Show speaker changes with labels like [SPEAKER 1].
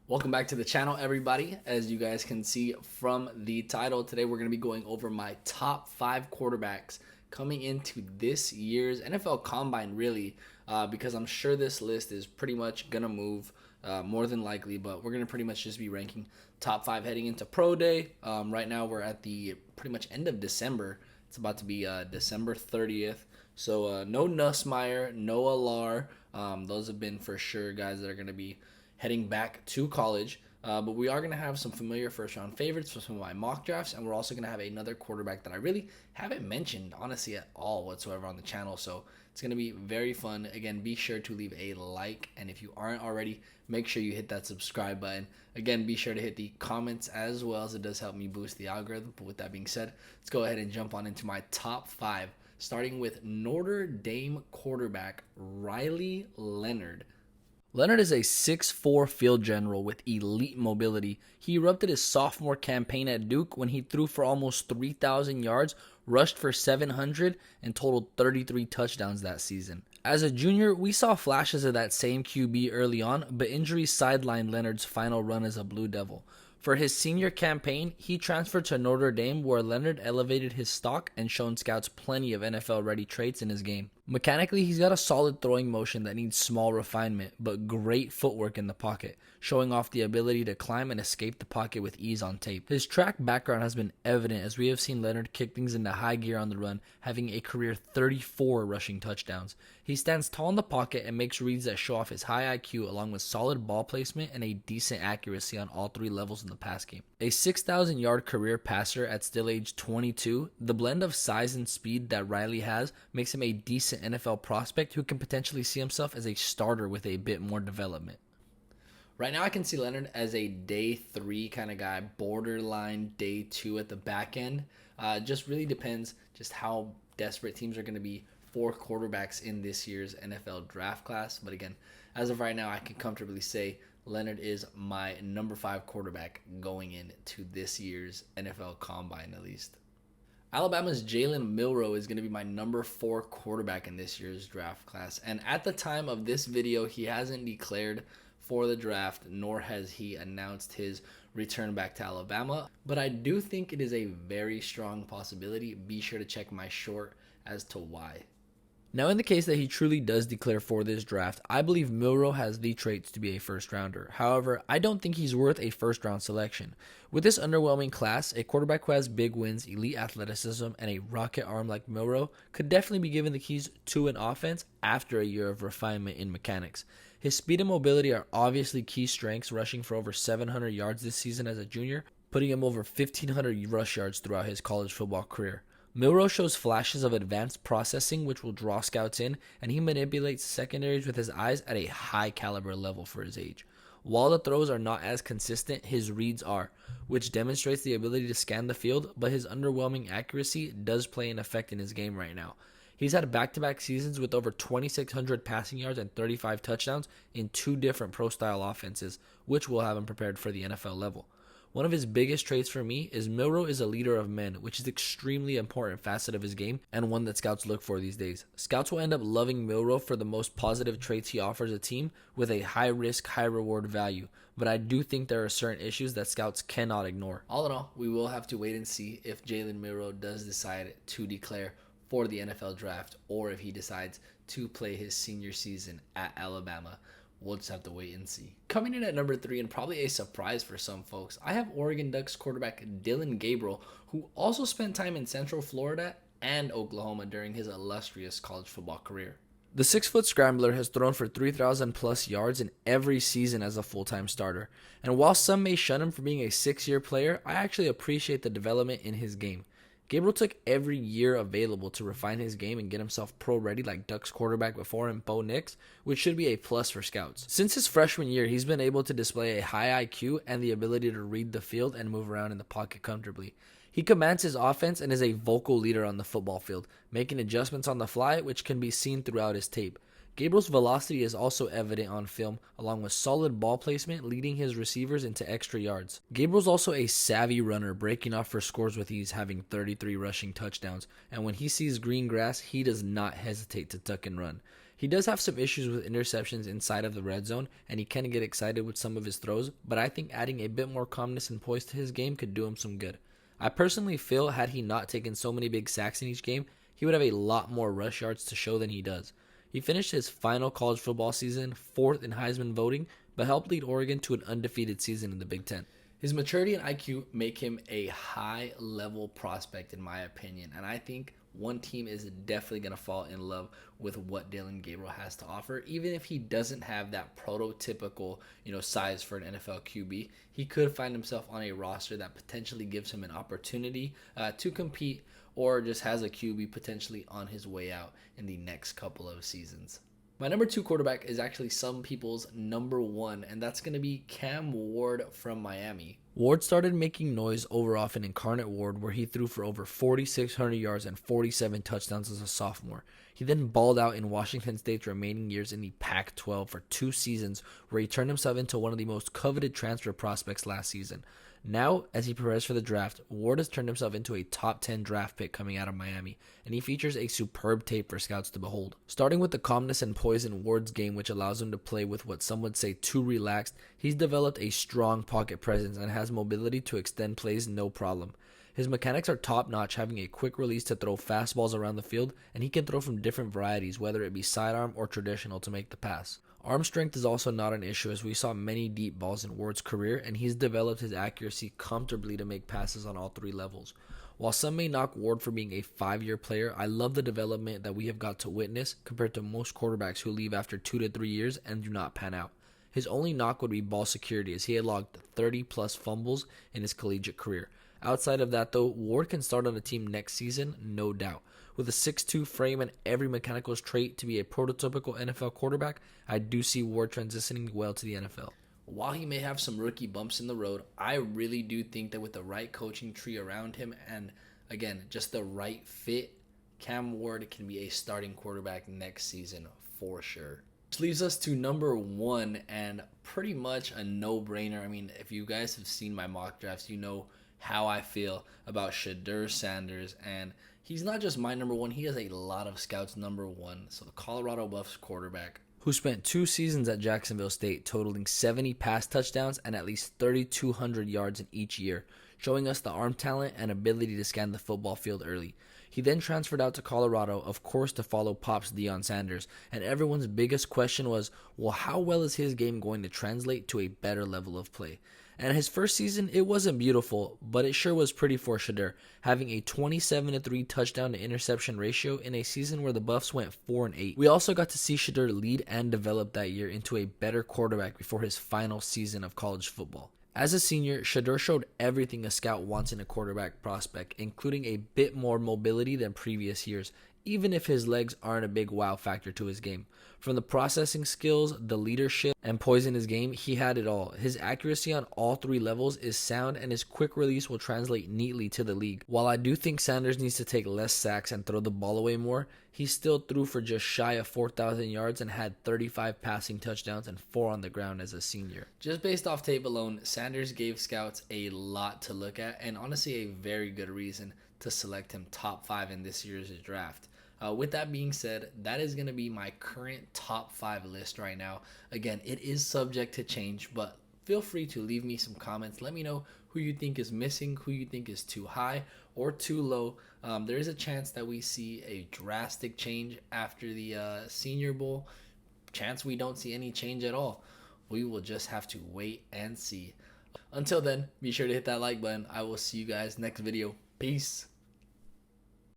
[SPEAKER 1] Welcome back to the channel, everybody. As you guys can see from the title, today we're going to be going over my top 5 quarterbacks coming into this year's NFL Combine, really, because I'm sure this list is pretty much going to move more than likely, but we're going to pretty much just be ranking top 5 heading into Pro Day. Right now, we're at the pretty much end of December. It's about to be December 30th. So no Nussmeier, no Alar. Those have been for sure guys that are going to be heading back to college. But we are going to have some familiar first round favorites for some of my mock drafts. And we're also going to have another quarterback that I really haven't mentioned, honestly, at all whatsoever on the channel. So it's going to be very fun. Again, be sure to leave a like. And if you aren't already, make sure you hit that subscribe button. Again, be sure to hit the comments as well, as it does help me boost the algorithm. But with that being said, let's go ahead and jump on into my top 5, starting with Notre Dame quarterback Riley Leonard. Leonard is a 6'4" field general with elite mobility. He erupted his sophomore campaign at Duke when he threw for almost 3,000 yards, rushed for 700, and totaled 33 touchdowns that season. As a junior, we saw flashes of that same QB early on, but injuries sidelined Leonard's final run as a Blue Devil. For his senior campaign, he transferred to Notre Dame, where Leonard elevated his stock and shown scouts plenty of NFL-ready traits in his game. Mechanically, he's got a solid throwing motion that needs small refinement, but great footwork in the pocket, showing off the ability to climb and escape the pocket with ease on tape. His track background has been evident, as we have seen Leonard kick things into high gear on the run, having a career 34 rushing touchdowns. He stands tall in the pocket and makes reads that show off his high IQ, along with solid ball placement and a decent accuracy on all 3 levels in the pass game. A 6,000-yard career passer at still age 22, the blend of size and speed that Riley has makes him a decent NFL prospect who can potentially see himself as a starter with a bit more development. Right now, I can see Leonard as a day 3 kind of guy, borderline day 2 at the back end. Just really depends just how desperate teams are going to be for quarterbacks in this year's NFL draft class. But again, as of right now, I can comfortably say Leonard is my number 5 quarterback going into this year's NFL Combine, at least. Alabama's Jalen Milroe is going to be my number 4 quarterback in this year's draft class. And at the time of this video, he hasn't declared for the draft, nor has he announced his return back to Alabama. But I do think it is a very strong possibility. Be sure to check my short as to why. Now, in the case that he truly does declare for this draft, I believe Milroe has the traits to be a first rounder. However, I don't think he's worth a first round selection. With this underwhelming class, a quarterback who has big wins, elite athleticism, and a rocket arm like Milroe could definitely be given the keys to an offense after a year of refinement in mechanics. His speed and mobility are obviously key strengths, rushing for over 700 yards this season as a junior, putting him over 1,500 rush yards throughout his college football career. Milroe shows flashes of advanced processing which will draw scouts in, and he manipulates secondaries with his eyes at a high caliber level for his age. While the throws are not as consistent, his reads are, which demonstrates the ability to scan the field, but his underwhelming accuracy does play an effect in his game right now. He's had back-to-back seasons with over 2,600 passing yards and 35 touchdowns in 2 different pro-style offenses, which will have him prepared for the NFL level. One of his biggest traits for me is Milroe is a leader of men, which is an extremely important facet of his game and one that scouts look for these days. Scouts will end up loving Milroe for the most positive traits he offers a team with a high-risk, high-reward value, but I do think there are certain issues that scouts cannot ignore. All in all, we will have to wait and see if Jalen Milroe does decide to declare for the NFL draft or if he decides to play his senior season at Alabama. We'll just have to wait and see. Coming in at number 3, and probably a surprise for some folks, I have Oregon Ducks quarterback Dillon Gabriel, who also spent time in Central Florida and Oklahoma during his illustrious college football career. The 6-foot scrambler has thrown for 3,000 plus yards in every season as a full-time starter. And while some may shun him for being a 6-year player, I actually appreciate the development in his game. Gabriel took every year available to refine his game and get himself pro-ready like Ducks quarterback before him, Bo Nix, which should be a plus for scouts. Since his freshman year, he's been able to display a high IQ and the ability to read the field and move around in the pocket comfortably. He commands his offense and is a vocal leader on the football field, making adjustments on the fly, which can be seen throughout his tape. Gabriel's velocity is also evident on film, along with solid ball placement, leading his receivers into extra yards. Gabriel's also a savvy runner, breaking off for scores with ease, having 33 rushing touchdowns, and when he sees green grass, he does not hesitate to tuck and run. He does have some issues with interceptions inside of the red zone, and he can get excited with some of his throws, but I think adding a bit more calmness and poise to his game could do him some good. I personally feel had he not taken so many big sacks in each game, he would have a lot more rush yards to show than he does. He finished his final college football season 4th in Heisman voting, but helped lead Oregon to an undefeated season in the Big Ten. His maturity and IQ make him a high-level prospect in my opinion, and I think one team is definitely going to fall in love with what Dillon Gabriel has to offer. Even if he doesn't have that prototypical, size for an NFL QB, he could find himself on a roster that potentially gives him an opportunity to compete, or just has a QB potentially on his way out in the next couple of seasons. My number 2 quarterback is actually some people's number 1, and that's going to be Cam Ward from Miami. Ward started making noise over off in Incarnate Ward, where he threw for over 4,600 yards and 47 touchdowns as a sophomore. He then balled out in Washington State's remaining years in the Pac-12 for 2 seasons, where he turned himself into one of the most coveted transfer prospects last season. Now, as he prepares for the draft, Ward has turned himself into a top 10 draft pick coming out of Miami, and he features a superb tape for scouts to behold. Starting with the calmness and poise in Ward's game, which allows him to play with what some would say too relaxed, he's developed a strong pocket presence and has mobility to extend plays no problem. His mechanics are top-notch, having a quick release to throw fastballs around the field, and he can throw from different varieties, whether it be sidearm or traditional, to make the pass. Arm strength is also not an issue, as we saw many deep balls in Ward's career, and he's developed his accuracy comfortably to make passes on all 3 levels. While some may knock Ward for being a 5-year player, I love the development that we have got to witness compared to most quarterbacks who leave after 2 to 3 years and do not pan out. His only knock would be ball security, as he had logged 30-plus fumbles in his collegiate career. Outside of that, though, Ward can start on a team next season, no doubt. With a 6'2 frame and every mechanical trait to be a prototypical NFL quarterback, I do see Ward transitioning well to the NFL. While he may have some rookie bumps in the road, I really do think that with the right coaching tree around him and, again, just the right fit, Cam Ward can be a starting quarterback next season for sure. Which leaves us to number 1, and pretty much a no-brainer. I mean, if you guys have seen my mock drafts, you know how I feel about Shadur Sanders, and he's not just my number 1, he has a lot of scouts number 1. So the Colorado Buffs quarterback, who spent 2 seasons at Jacksonville State, totaling 70 pass touchdowns and at least 3,200 yards in each year, showing us the arm talent and ability to scan the football field early. He then transferred out to Colorado, of course, to follow Pop's Deion Sanders, and everyone's biggest question was, well, how well is his game going to translate to a better level of play? And his first season, it wasn't beautiful, but it sure was pretty for Shadur, having a 27-3 touchdown to interception ratio in a season where the Buffs went 4-8. We also got to see Shadur lead and develop that year into a better quarterback before his final season of college football. As a senior, Shadur showed everything a scout wants in a quarterback prospect, including a bit more mobility than previous years, even if his legs aren't a big wow factor to his game. From the processing skills, the leadership, and poise in his game, he had it all. His accuracy on all 3 levels is sound, and his quick release will translate neatly to the league. While I do think Sanders needs to take less sacks and throw the ball away more, he still threw for just shy of 4,000 yards and had 35 passing touchdowns and 4 on the ground as a senior. Just based off tape alone, Sanders gave scouts a lot to look at, and honestly a very good reason to select him top 5 in this year's draft. With that being said, that is going to be my current top 5 list right now. Again, it is subject to change, but feel free to leave me some comments. Let me know who you think is missing, who you think is too high or too low. There is a chance that we see a drastic change after the Senior Bowl. Chance we don't see any change at all. We will just have to wait and see. Until then, be sure to hit that like button. I will see you guys next video. Peace.